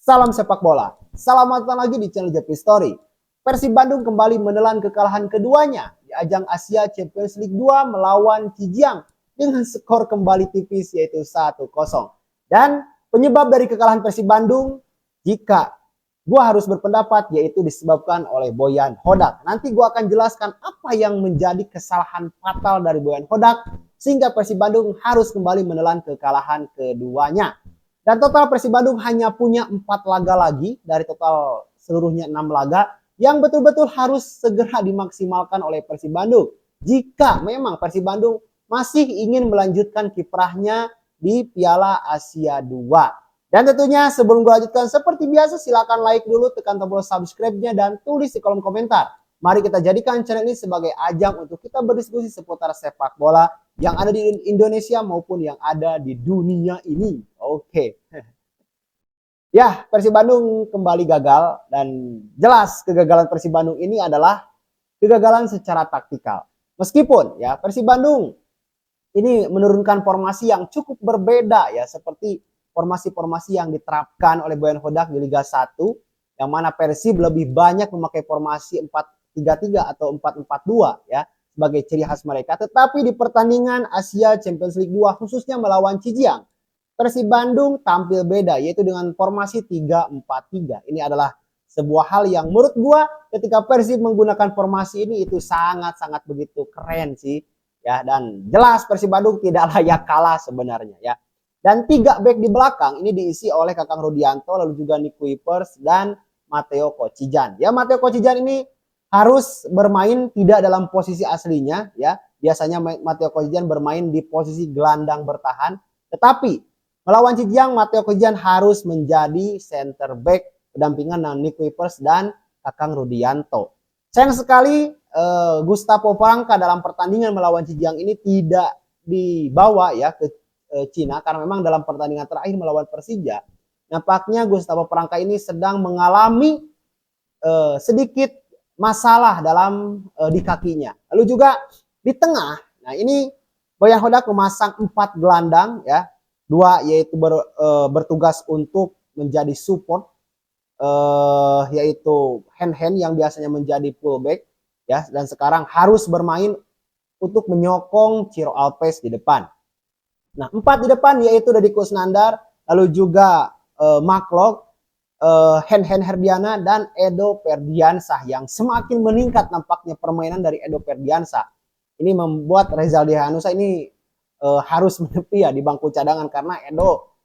Salam sepak bola. Selamat datang lagi di channel Japri Story. Persib Bandung kembali menelan kekalahan keduanya di ajang Asia Champions League 2 melawan Zhejiang dengan skor kembali tipis yaitu 1-0. Dan penyebab dari kekalahan Persib Bandung, jika gua harus berpendapat, yaitu disebabkan oleh Boyan Hodak. Nanti gua akan jelaskan apa yang menjadi kesalahan fatal dari Boyan Hodak sehingga Persib Bandung harus kembali menelan kekalahan keduanya. Dan total Persib Bandung hanya punya 4 laga lagi dari total seluruhnya 6 laga yang betul-betul harus segera dimaksimalkan oleh Persib Bandung. Jika memang Persib Bandung masih ingin melanjutkan kiprahnya di Piala Asia 2. Dan tentunya sebelum gue lanjutkan, seperti biasa silakan like dulu, tekan tombol subscribe-nya dan tulis di kolom komentar. Mari kita jadikan channel ini sebagai ajang untuk kita berdiskusi seputar sepak bola yang ada di Indonesia maupun yang ada di dunia ini. Oke. Ya, Persib Bandung kembali gagal dan jelas kegagalan Persib Bandung ini adalah kegagalan secara taktikal. Meskipun ya Persib Bandung ini menurunkan formasi yang cukup berbeda ya, seperti formasi-formasi yang diterapkan oleh Boyan Hodak di Liga 1, yang mana Persib lebih banyak memakai formasi 4-3-3 atau 4-4-2 ya sebagai ciri khas mereka. Tetapi di pertandingan Asia Champions League 2 khususnya melawan Zhejiang, Persib Bandung tampil beda yaitu dengan formasi 3-4-3. Ini adalah sebuah hal yang menurut gua ketika Persib menggunakan formasi ini itu sangat-sangat begitu keren sih ya, dan jelas Persib Bandung tidak layak kalah sebenarnya ya. Dan 3 back di belakang ini diisi oleh Kakang Rudianto, lalu juga Nick Kuipers dan Matteo Kocijan. Ya, Matteo Kocijan ini harus bermain tidak dalam posisi aslinya ya. Biasanya Matteo Kocijan bermain di posisi gelandang bertahan, tetapi melawan Zhejiang Matteo Kocijan harus menjadi center back pendampingan dengan Nick Kuipers dan Kakang Rudianto. Sayang sekali Gustavo Franca dalam pertandingan melawan Zhejiang ini tidak dibawa ya ke Cina, karena memang dalam pertandingan terakhir melawan Persija nampaknya Gustavo Franca ini sedang mengalami sedikit masalah dalam di kakinya. Lalu juga di tengah, nah ini Boyan Hodak memasang 4 gelandang ya, 2 yaitu bertugas untuk menjadi support, yaitu hand yang biasanya menjadi fullback ya, dan sekarang harus bermain untuk menyokong Ciro Alves di depan. Nah, 4 di depan yaitu Deddy Kusnandar, lalu juga Maklok, Hen Herdiana dan Edo Ferdiansah yang semakin meningkat nampaknya permainan dari Edo Ferdiansah. Ini membuat Rezaldi Hanusa ini harus menepi ya di bangku cadangan, karena Edo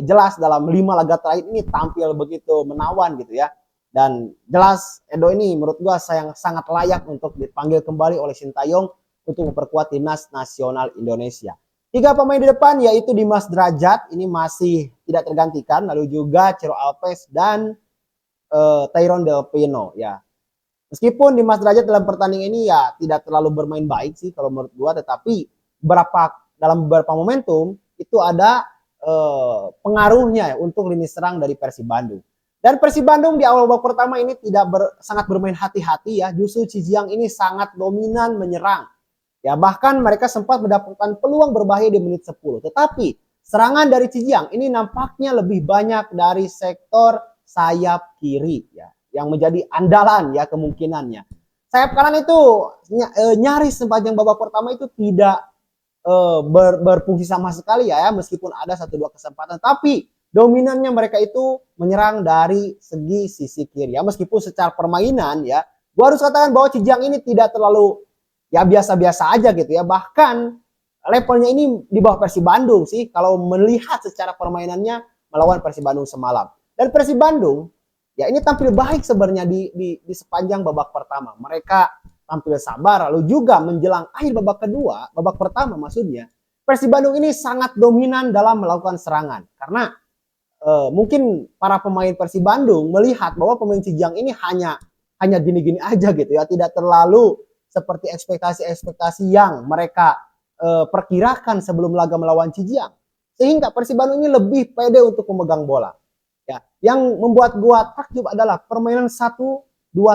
jelas dalam 5 laga terakhir ini tampil begitu menawan gitu ya. Dan jelas Edo ini menurut gua sangat layak untuk dipanggil kembali oleh Sintayong untuk memperkuat timnas nasional Indonesia. 3 pemain di depan yaitu Dimas Drajat, ini masih tidak tergantikan, lalu juga Ciro Alves dan Tyrone Del Pino ya. Meskipun Dimas Drajat dalam pertandingan ini ya tidak terlalu bermain baik sih kalau menurut gua, tetapi dalam beberapa momentum itu ada pengaruhnya ya untuk lini serang dari Persib Bandung. Dan Persib Bandung di awal babak pertama ini sangat bermain hati-hati ya, justru Zhejiang ini sangat dominan menyerang. Ya, bahkan mereka sempat mendapatkan peluang berbahaya di menit 10. Tetapi serangan dari Zhejiang ini nampaknya lebih banyak dari sektor sayap kiri ya, yang menjadi andalan ya kemungkinannya. Sayap kanan itu nyaris sepanjang babak pertama itu tidak berfungsi sama sekali ya, meskipun ada 1-2 kesempatan, tapi dominannya mereka itu menyerang dari sisi kiri ya. Meskipun secara permainan ya, gua harus katakan bahwa Zhejiang ini tidak terlalu ya biasa-biasa aja gitu ya, bahkan levelnya ini di bawah Persib Bandung sih kalau melihat secara permainannya melawan Persib Bandung semalam. Dan Persib Bandung ya ini tampil baik sebenarnya di sepanjang babak pertama. Mereka tampil sabar, lalu juga menjelang akhir babak kedua, babak pertama maksudnya, Persib Bandung ini sangat dominan dalam melakukan serangan, karena mungkin para pemain Persib Bandung melihat bahwa pemain Zhejiang ini hanya gini-gini aja gitu ya, tidak terlalu seperti ekspektasi yang mereka perkirakan sebelum laga melawan Zhejiang, sehingga Persib Bandung ini lebih pede untuk memegang bola ya. Yang membuat gua takjub adalah permainan 1-2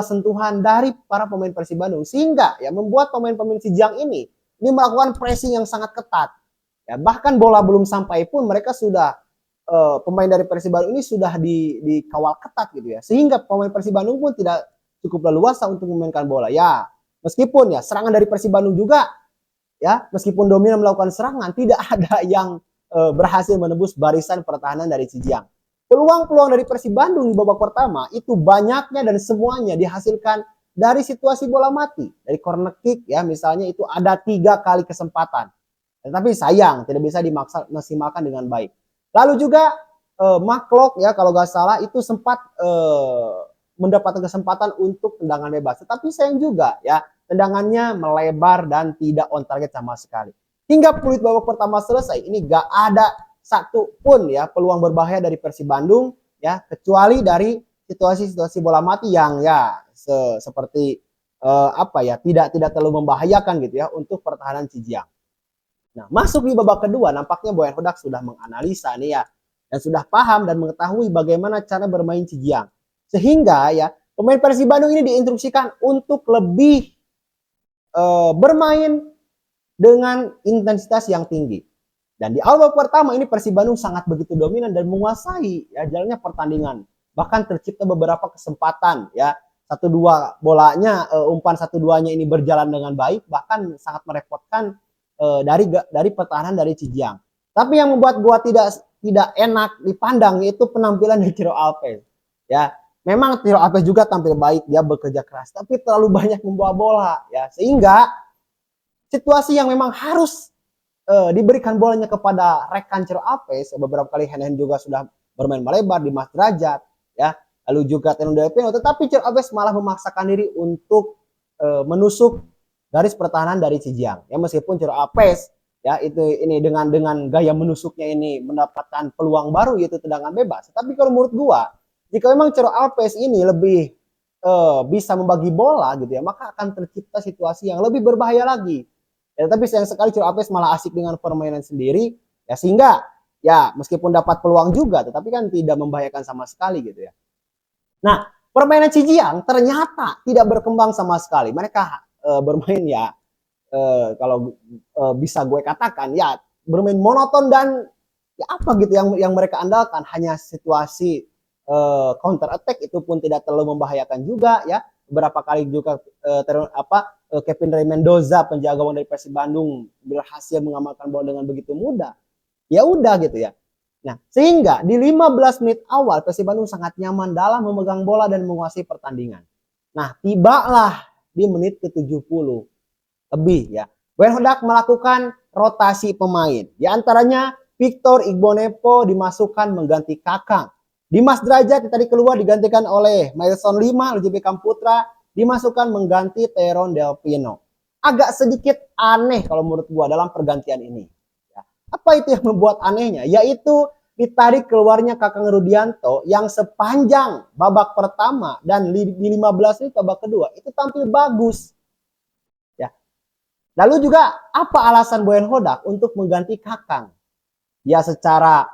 sentuhan dari para pemain Persib Bandung, sehingga ya membuat pemain-pemain Zhejiang ini melakukan pressing yang sangat ketat ya. Bahkan bola belum sampai pun mereka sudah pemain dari Persib Bandung ini sudah dikawal ketat gitu ya, sehingga pemain Persib Bandung pun tidak cukup leluasa untuk memainkan bola. Ya, meskipun ya serangan dari Persib Bandung juga ya, meskipun dominan melakukan serangan, tidak ada yang berhasil menembus barisan pertahanan dari Cijiang. Peluang-peluang dari Persib Bandung di babak pertama itu banyaknya dan semuanya dihasilkan dari situasi bola mati, dari corner kick ya, misalnya itu ada 3 kali kesempatan. Tetapi sayang tidak bisa dimaksimalkan dengan baik. Lalu juga Maklok ya kalau nggak salah itu sempat mendapatkan kesempatan untuk tendangan bebas. Tetapi sayang juga ya, tendangannya melebar dan tidak on target sama sekali. Hingga peluit babak pertama selesai, ini nggak ada satu pun ya peluang berbahaya dari Persib Bandung ya, kecuali dari situasi-situasi bola mati yang ya seperti apa ya, tidak terlalu membahayakan gitu ya untuk pertahanan Cijiang. Nah, masuk di babak kedua, nampaknya Boyan Hodak sudah menganalisa nih ya, dan sudah paham dan mengetahui bagaimana cara bermain Cijiang. Sehingga ya, pemain Persib Bandung ini diinstruksikan untuk lebih bermain dengan intensitas yang tinggi. Dan di awal babak pertama ini Persib Bandung sangat begitu dominan dan menguasai ya jalannya pertandingan. Bahkan tercipta beberapa kesempatan ya, 1-2 bolanya, umpan 1-2-nya ini berjalan dengan baik, bahkan sangat merepotkan dari pertahanan dari Cijiang. Tapi yang membuat gua tidak enak dipandang yaitu penampilan dari Ciro Alves. Ya, memang Ciro Alves juga tampil baik, dia bekerja keras, tapi terlalu banyak membawa bola ya, sehingga situasi yang memang harus diberikan bolanya kepada rekan Ciro Alves, beberapa kali hand juga sudah bermain melebar di Mas Derajat ya, lalu juga Tenon Delpino, tetapi Ciro Alves malah memaksakan diri untuk menusuk garis pertahanan dari Cijiang. Ya, meskipun Ciro Alves ya itu ini dengan gaya menusuknya ini mendapatkan peluang baru yaitu tendangan bebas. Tapi kalau menurut gua, jika memang Ciro Alves ini lebih bisa membagi bola gitu ya, maka akan tercipta situasi yang lebih berbahaya lagi. Ya, tapi sayang sekali Ciro Alves malah asik dengan permainan sendiri ya, sehingga ya meskipun dapat peluang juga tetapi kan tidak membahayakan sama sekali gitu ya. Nah, permainan Cijiang ternyata tidak berkembang sama sekali. Mereka bermain ya kalau bisa gue katakan ya bermain monoton dan ya apa gitu yang mereka andalkan hanya situasi counter attack, itu pun tidak terlalu membahayakan juga ya. Beberapa kali juga Kevin Rey Mendoza penjaga gawang dari Persib Bandung berhasil mengamankan bola dengan begitu mudah. Ya udah gitu ya. Nah, sehingga di 15 menit awal Persib Bandung sangat nyaman dalam memegang bola dan menguasai pertandingan. Nah, tibalah di menit ke-70 lebih ya, Boyan Hodak melakukan rotasi pemain. Di antaranya Victor Igbonepo dimasukkan mengganti Kakang. Dimas Derajat tadi keluar digantikan oleh Mailson Lima, LJB Kamputra dimasukkan mengganti Teron Delpino. Agak sedikit aneh kalau menurut gua dalam pergantian ini. Ya. Apa itu yang membuat anehnya? Yaitu ditarik keluarnya Kakang Rudianto yang sepanjang babak pertama dan di 15 menit babak kedua itu tampil bagus. Ya. Lalu juga apa alasan Boyan Hodak untuk mengganti Kakang? Ya secara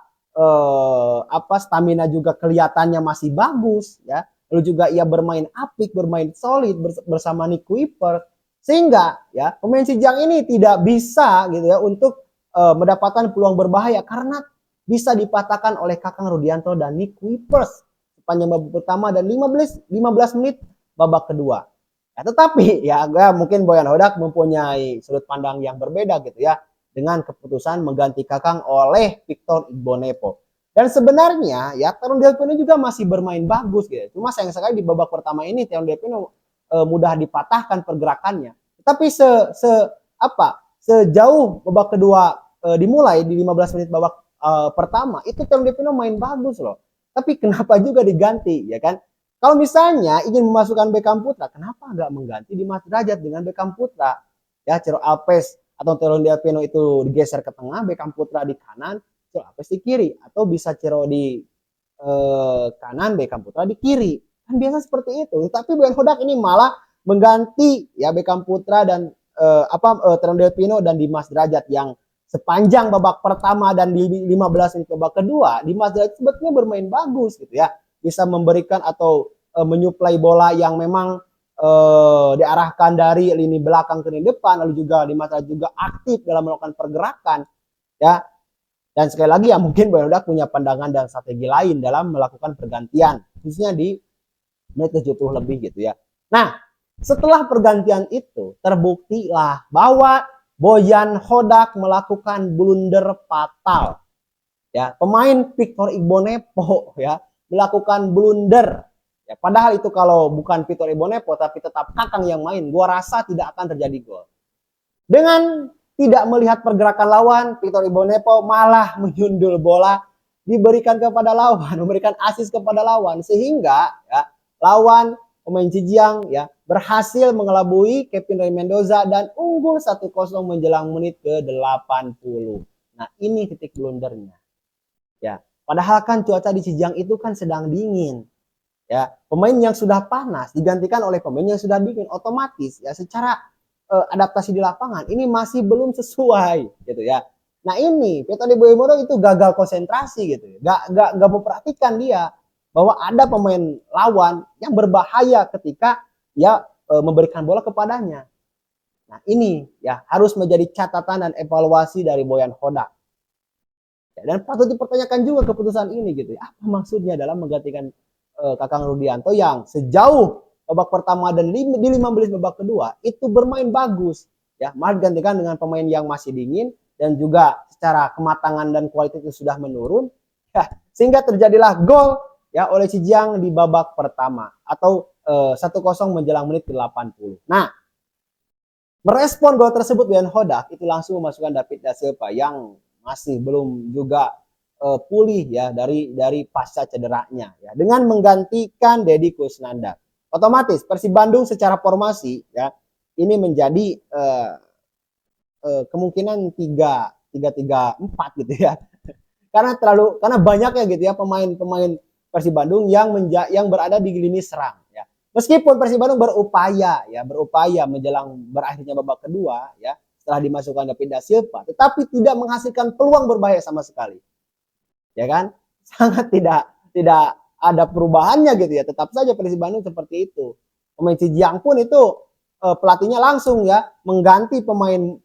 stamina juga kelihatannya masih bagus ya. Lalu juga ia bermain apik, bermain solid bersama Nick Kuiper, sehingga ya pemain Cijiang ini tidak bisa gitu ya untuk mendapatkan peluang berbahaya karena bisa dipatahkan oleh Kakang Rudianto dan Nick Kuipers sepanjang babak pertama dan 15 menit babak kedua. Ya, tetapi ya mungkin Boyan Hodak mempunyai sudut pandang yang berbeda gitu ya dengan keputusan mengganti Kakang oleh Victor Igbonepo. Dan sebenarnya ya Teron Delpino juga masih bermain bagus gitu. Cuma sayang sekali di babak pertama ini Teron Delpino mudah dipatahkan pergerakannya. Tapi sejauh babak kedua dimulai di 15 menit babak pertama itu Teron Delpino main bagus loh. Tapi kenapa juga diganti ya kan? Kalau misalnya ingin memasukkan Beckham Putra, kenapa nggak mengganti Dimas Derajat dengan Beckham Putra? Ya Ciro Alves atau Teron Delpino itu digeser ke tengah, Beckham Putra di kanan, Ciro Alves di kiri, atau bisa Ciro di kanan, Beckham Putra di kiri. Kan biasa seperti itu. Tapi Boyan Hodak ini malah mengganti ya Beckham Putra dan Teron Delpino dan Dimas Derajat yang sepanjang babak pertama dan di 15 menit babak kedua, Dimas Derajat sebetulnya bermain bagus gitu ya. Bisa memberikan atau menyuplai bola yang memang diarahkan dari lini belakang ke lini depan, lalu juga Dimas Derajat juga aktif dalam melakukan pergerakan ya. Dan sekali lagi ya mungkin Boyan Hodak punya pandangan dan strategi lain dalam melakukan pergantian, khususnya di menit 70 lebih gitu ya. Nah, setelah pergantian itu terbuktilah bahwa Boyan Hodak melakukan blunder fatal. Ya, pemain Victor Igbonepo ya melakukan blunder. Ya, padahal itu kalau bukan Victor Igbonepo tapi tetap Kakang yang main, gua rasa tidak akan terjadi gol. Dengan tidak melihat pergerakan lawan, Victor Igbonepo malah menyundul bola diberikan kepada lawan, memberikan assist kepada lawan, sehingga ya, lawan pemain Zhejiang ya berhasil mengelabui Kevin Rey Mendoza dan unggul 1-0 menjelang menit ke-80. Nah, ini titik blundernya. Ya, padahal kan cuaca di Zhejiang itu kan sedang dingin. Ya, pemain yang sudah panas digantikan oleh pemain yang sudah dingin, otomatis ya secara adaptasi di lapangan ini masih belum sesuai gitu ya. Nah, ini Victor Igbonepo itu gagal konsentrasi gitu ya. Gak memperhatikan dia bahwa ada pemain lawan yang berbahaya ketika ya memberikan bola kepadanya. Nah, ini ya harus menjadi catatan dan evaluasi dari Boyan Hodak. Ya, dan patut dipertanyakan juga keputusan ini gitu ya. Apa maksudnya dalam menggantikan Kakang Rudianto yang sejauh babak pertama dan di 15 babak kedua itu bermain bagus ya, malah digantikan dengan pemain yang masih dingin dan juga secara kematangan dan kualitasnya sudah menurun ya, sehingga terjadilah gol ya oleh Zhejiang di babak pertama atau 1-0 menjelang menit ke-80. Nah, merespon gol tersebut Boyan Hodak itu langsung memasukkan David da Silva yang masih belum juga pulih ya dari pasca cederanya ya, dengan menggantikan Deddy Kusnandar. Otomatis Persib Bandung secara formasi ya ini menjadi kemungkinan 3-3-4 gitu ya. Karena banyaknya gitu ya pemain-pemain Persib Bandung yang berada di lini serang ya. Meskipun Persib Bandung berupaya menjelang berakhirnya babak kedua ya setelah dimasukkan David da Silva, tetapi tidak menghasilkan peluang berbahaya sama sekali. Ya kan, sangat tidak ada perubahannya gitu ya, tetap saja Persib Bandung seperti itu. Pemain Zhejiang pun itu pelatihnya langsung ya mengganti pemain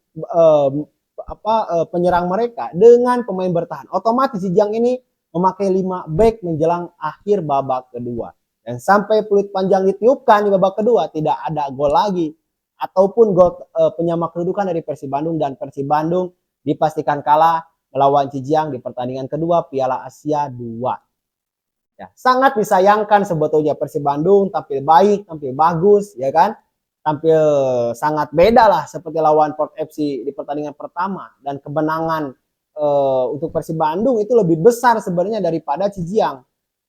penyerang mereka dengan pemain bertahan. Otomatis Zhejiang ini memakai 5 back menjelang akhir babak kedua, dan sampai peluit panjang ditiupkan di babak kedua tidak ada gol lagi ataupun gol penyamak kedudukan dari Persib Bandung, dan Persib Bandung dipastikan kalah melawan Zhejiang di pertandingan kedua Piala Asia 2. Ya, sangat disayangkan sebetulnya Persib Bandung tampil baik, tampil bagus, ya kan? Tampil sangat beda lah seperti lawan Port FC di pertandingan pertama, dan kemenangan untuk Persib Bandung itu lebih besar sebenarnya daripada Zhejiang.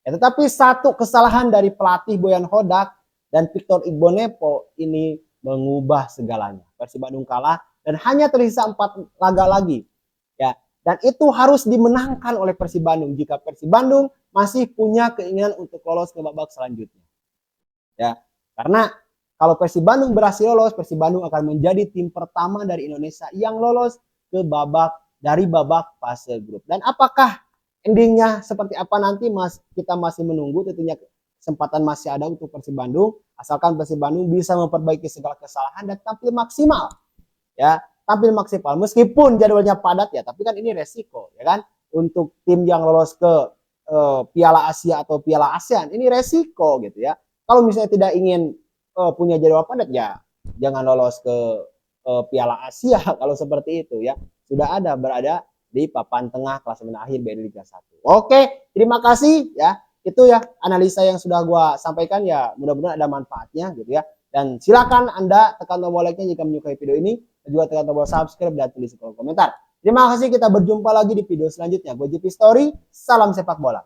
Ya, tetapi satu kesalahan dari pelatih Boyan Hodak dan Victor Igbonepo ini mengubah segalanya. Persib Bandung kalah dan hanya tersisa 4 laga lagi. Ya, dan itu harus dimenangkan oleh Persib Bandung jika Persib Bandung masih punya keinginan untuk lolos ke babak selanjutnya. Ya, karena kalau Persib Bandung berhasil lolos, Persib Bandung akan menjadi tim pertama dari Indonesia yang lolos ke babak fase grup. Dan apakah endingnya seperti apa nanti kita masih menunggu, tentunya kesempatan masih ada untuk Persib Bandung asalkan Persib Bandung bisa memperbaiki segala kesalahan dan tampil maksimal. Ya, tampil maksimal meskipun jadwalnya padat ya, tapi kan ini resiko ya kan untuk tim yang lolos ke Piala Asia atau Piala ASEAN, ini resiko gitu ya. Kalau misalnya tidak ingin punya jadwal padat ya jangan lolos ke Piala Asia kalau seperti itu ya. Sudah berada di papan tengah klasemen akhir BRI Liga 1. Oke, terima kasih ya. Itu ya analisa yang sudah gua sampaikan ya, mudah-mudahan ada manfaatnya gitu ya. Dan silakan Anda tekan tombol like-nya jika menyukai video ini, dan juga tekan tombol subscribe dan tulis kolom komentar. Terima kasih, kita berjumpa lagi di video selanjutnya. Gue JP Story, salam sepak bola.